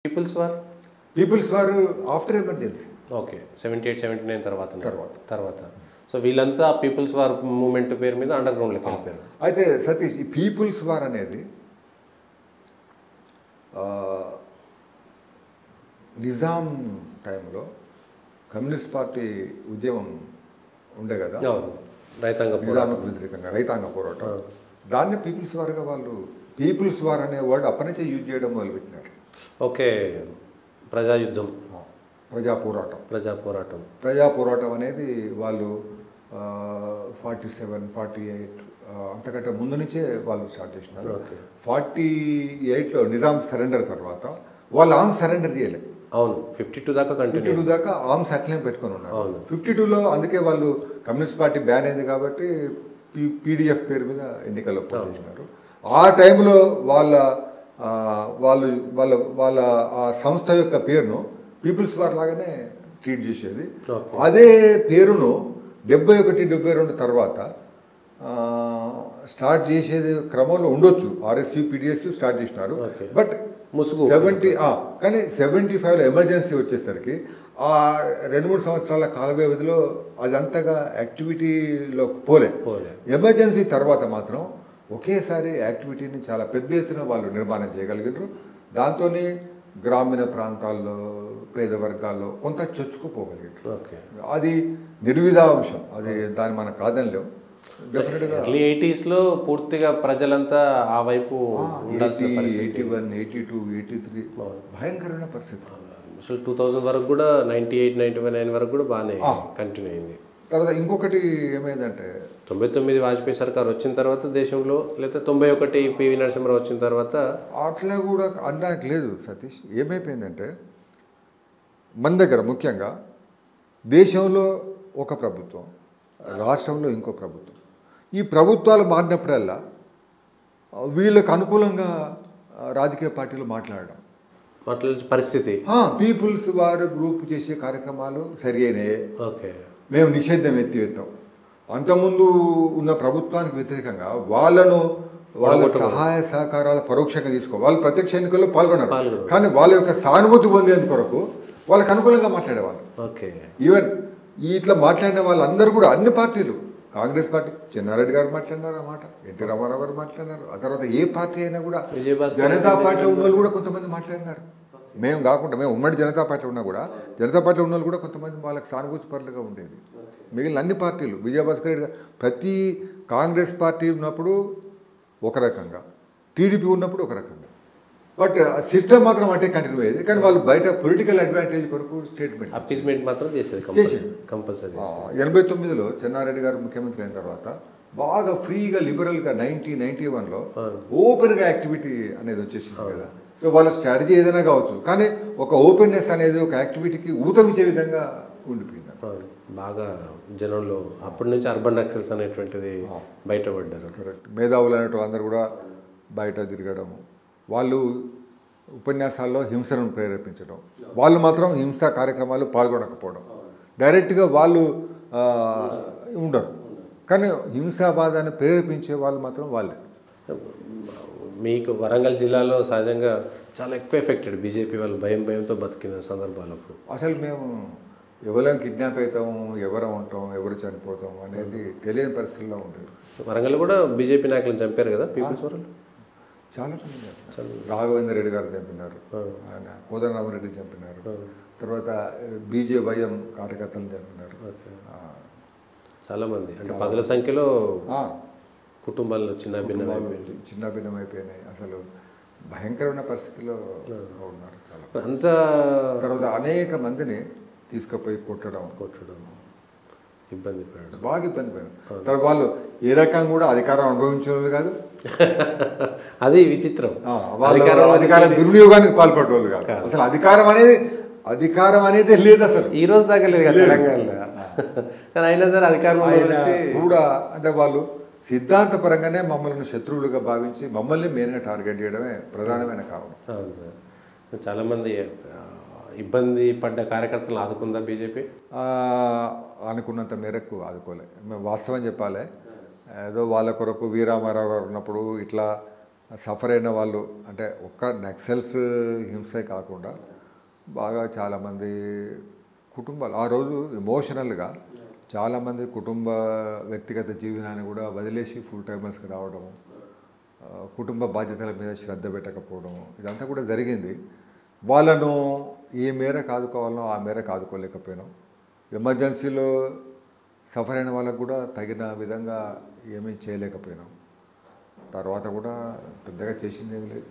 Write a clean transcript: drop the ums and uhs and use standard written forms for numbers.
Peoples War People's War after emergency. Okay 78, 79 తర్వాత so వీళ్ళంతా peoples war moment పేరు మీద అండర్ గ్రౌండ్లోకి వెళ్ళిపోయారు. అయితే సతీష్, ఈ పీపుల్స్ వార్ అనేది నిజాం టైంలో కమ్యూనిస్ట్ పార్టీ ఉద్యమం ఉండే కదా, నిజాంకు వ్యతిరేకంగా రైతాంగ పోరాటం, దాన్ని పీపుల్స్ వార్గా వాళ్ళు పీపుల్స్ వార్ అనే వర్డ్ అప్పటి నుంచే యూజ్ చేయడం మొదలుపెట్టినారు. ఓకే, ప్రజాయుద్ధం, ప్రజా పోరాటం అనేది వాళ్ళు 47, 48 అంతకంటే ముందు నుంచే వాళ్ళు స్టార్ట్ చేసినారు. 48లో నిజాం సరెండర్ తర్వాత వాళ్ళు ఆర్మ్స్ సరెండర్ చేయలేదు. అవును, 52 దాకా ఆర్మ్స్ అట్లనే పెట్టుకొని ఉన్నారు. 52లో అందుకే వాళ్ళు కమ్యూనిస్ట్ పార్టీ బ్యాన్ అయింది కాబట్టి పీడిఎఫ్ పేరు మీద ఎన్నికల్లో పోటీ చేసినారు. ఆ టైంలో వాళ్ళ ఆ సంస్థ యొక్క పేరును పీపుల్స్ వార్ లాగానే ట్రీట్ చేసేది. అదే పేరును 71, 72 తర్వాత స్టార్ట్ చేసేది క్రమంలో ఉండొచ్చు. ఆర్ఎస్యు, పిడిఎస్యు స్టార్ట్ చేసినారు. బట్ 70 కానీ 75లో ఎమర్జెన్సీ వచ్చేసరికి ఆ 2-3 సంవత్సరాల కాల వ్యవధిలో అది అంతగా యాక్టివిటీలో పోలే. ఎమర్జెన్సీ తర్వాత మాత్రం ఒకేసారి యాక్టివిటీని చాలా పెద్ద ఎత్తున వాళ్ళు నిర్మాణం చేయగలిగారు. దాంతోనే గ్రామీణ ప్రాంతాల్లో, పేద వర్గాల్లో కొంత చొచ్చుకుపోగలిగారు. అది నిర్విధాంశం, అది దాన్ని మనం కాదనిలేం. డెఫినెట్గా 80sలో పూర్తిగా ప్రజలంతా ఆ వైపు 81, 82, 83 భయంకరమైన పరిస్థితి. అసలు 2000 వరకు కూడా 98, 99 వరకు కూడా బాగానే కంటిన్యూ అయింది. తర్వాత ఇంకొకటి ఏమైందంటే 99 వాజ్పేయి సర్కార్ వచ్చిన తర్వాత దేశంలో, లేదా 91 పివి నరసింహరావు వచ్చిన తర్వాత అట్లా కూడా అనడానికి లేదు సతీష్. ఏమైపోయిందంటే మన దగ్గర ముఖ్యంగా దేశంలో ఒక ప్రభుత్వం, రాష్ట్రంలో ఇంకో ప్రభుత్వం. ఈ ప్రభుత్వాలు మారినప్పుడల్లా వీళ్ళకు అనుకూలంగా రాజకీయ పార్టీలు మాట్లాడే పరిస్థితి. పీపుల్స్ వారు గ్రూప్ చేసే కార్యక్రమాలు సరి అయినాయే, మేము నిషేధం ఎత్తివేస్తాం. అంతకుముందు ఉన్న ప్రభుత్వానికి వ్యతిరేకంగా వాళ్ళ సహాయ సహకారాలు పరోక్షంగా వాళ్ళు ప్రత్యక్ష ఎన్నికల్లో పాల్గొన్నారు. కానీ వాళ్ళ యొక్క సానుభూతి పొందేందుకు కొరకు వాళ్ళకి అనుకూలంగా మాట్లాడేవాళ్ళు. ఈవెన్ ఇట్లా మాట్లాడిన వాళ్ళందరూ కూడా అన్ని పార్టీలు, కాంగ్రెస్ పార్టీ చెన్నారెడ్డి గారు మాట్లాడినారు ఆ మాట, ఎన్టీ రామారావు గారు మాట్లాడినారు. ఆ తర్వాత ఏ పార్టీ అయినా కూడా, జనతా పార్టీలో ఉన్న వాళ్ళు కూడా కొంతమంది మాట్లాడినారు. మేము కాకుండా, మేము ఉమ్మడి జనతా పార్టీలో ఉన్నా కూడా, జనతా పార్టీలో ఉన్న వాళ్ళు కూడా కొంతమంది వాళ్ళకి సానుభూతి పరులుగా ఉండేది. మిగిలిన అన్ని పార్టీలు, విజయభాస్కర్ రెడ్డి గారు ప్రతి కాంగ్రెస్ పార్టీ ఉన్నప్పుడు ఒక రకంగా, టీడీపీ ఉన్నప్పుడు ఒక రకంగా, బట్ సిస్టమ్ మాత్రం అంటే కంటిన్యూ అయ్యేది. కానీ వాళ్ళు బయట పొలిటికల్ అడ్వాంటేజ్ కొరకు స్టేట్మెంట్ మాత్రం చేసేది. 89లో చెన్నారెడ్డి గారు ముఖ్యమంత్రి అయిన తర్వాత బాగా ఫ్రీగా లిబరల్గా 91లో ఓపెన్గా యాక్టివిటీ అనేది వచ్చేసింది కదా. సో వాళ్ళ స్ట్రాటజీ ఏదైనా కావచ్చు, కానీ ఒక ఓపెన్నెస్ అనేది ఒక యాక్టివిటీకి ఊతమిచ్చే విధంగా ఉండిపోయింది. బాగా జనంలో అప్పటి నుంచి అర్బన్ నక్సల్స్ అనేటువంటిది బయటపడ్డారు. కరెక్ట్. మేధావులు అనేటువంటి అందరూ కూడా బయట తిరగడం, వాళ్ళు ఉపన్యాసాల్లో హింసను ప్రేరేపించడం, వాళ్ళు మాత్రం హింసా కార్యక్రమాలు పాల్గొనకపోవడం, డైరెక్ట్గా వాళ్ళు ఉండరు. కానీ హింసావాదాన్ని ప్రేరేపించే వాళ్ళు మాత్రం వాళ్ళే. మీకు వరంగల్ జిల్లాలో సహజంగా చాలా ఎక్కువ ఎఫెక్టెడ్ బీజేపీ వాళ్ళు, భయంతో బతికిన సందర్భాలు. అసలు మేము ఎవరం కిడ్నాప్ అవుతాము, ఎవరం ఉంటాం, ఎవరు చనిపోతాం అనేది తెలియని పరిస్థితుల్లో ఉండేది. వరంగల్ కూడా బీజేపీ నాయకులను చంపారు కదా పీపుల్స్ వార్. చాలా మంది, రాఘవేంద్ర రెడ్డి గారు చంపినారు, ఆయన కోదండరామరెడ్డిని చంపినారు, తర్వాత బీజేవైఎం కార్యకర్తలను చంపినారు. చాలామంది, అంటే 10ల సంఖ్యలో కుటుంబాలు చిన్నభిన్నమైపోయినాయి. అసలు భయంకరమైన పరిస్థితిలో ఉన్నారు చాలా. అంతా తర్వాత అనేక మందిని తీసుకుపోయి కొట్టడం ఇబ్బంది పడడం, బాగా ఇబ్బంది పడ్డారు. తర్వాత వాళ్ళు ఏ రకంగా కూడా అధికారం అనుభవించేవాళ్ళు కాదు. అది విచిత్రం. అధికార దుర్వినియోగానికి పాల్పడేవాళ్ళు కాదు. అసలు అధికారం అనేది లేదు అసలు, ఈ రోజు దాకా లేదు తెలంగాణలో. అయినా సరే అధికారం కూడా అంటే వాళ్ళు సిద్ధాంతపరంగానే మమ్మల్ని శత్రువులుగా భావించి మమ్మల్ని మెయిన్గా టార్గెట్ చేయడమే ప్రధానమైన కారణం. అవును సార్. చాలామంది ఇబ్బంది పడ్డ కార్యకర్తలు ఆదుకుందా బీజేపీ? అనుకున్నంత మేరకు ఆదుకోలే. మేము వాస్తవం చెప్పాలి, ఏదో వాళ్ళ కొరకు వీరామారావు గారు ఉన్నప్పుడు ఇట్లా సఫర్ అయిన వాళ్ళు అంటే ఒక్క నక్సల్స్ హింసే కాకుండా బాగా చాలామంది కుటుంబాలు ఆ రోజు ఎమోషనల్గా చాలామంది కుటుంబ వ్యక్తిగత జీవనాన్ని కూడా వదిలేసి ఫుల్ టైమర్స్కి రావడం, కుటుంబ బాధ్యతల మీద శ్రద్ధ పెట్టకపోవడం ఇదంతా కూడా జరిగింది. వాళ్ళను ఏ మేరకు ఆదుకోవాలనో ఆ మేరకు ఆదుకోలేకపోయినాం. ఎమర్జెన్సీలో సఫర్ అయిన వాళ్ళకు కూడా తగిన విధంగా ఏమీ చేయలేకపోయినాం. తర్వాత కూడా పెద్దగా చేసింది ఏమీ లేదు.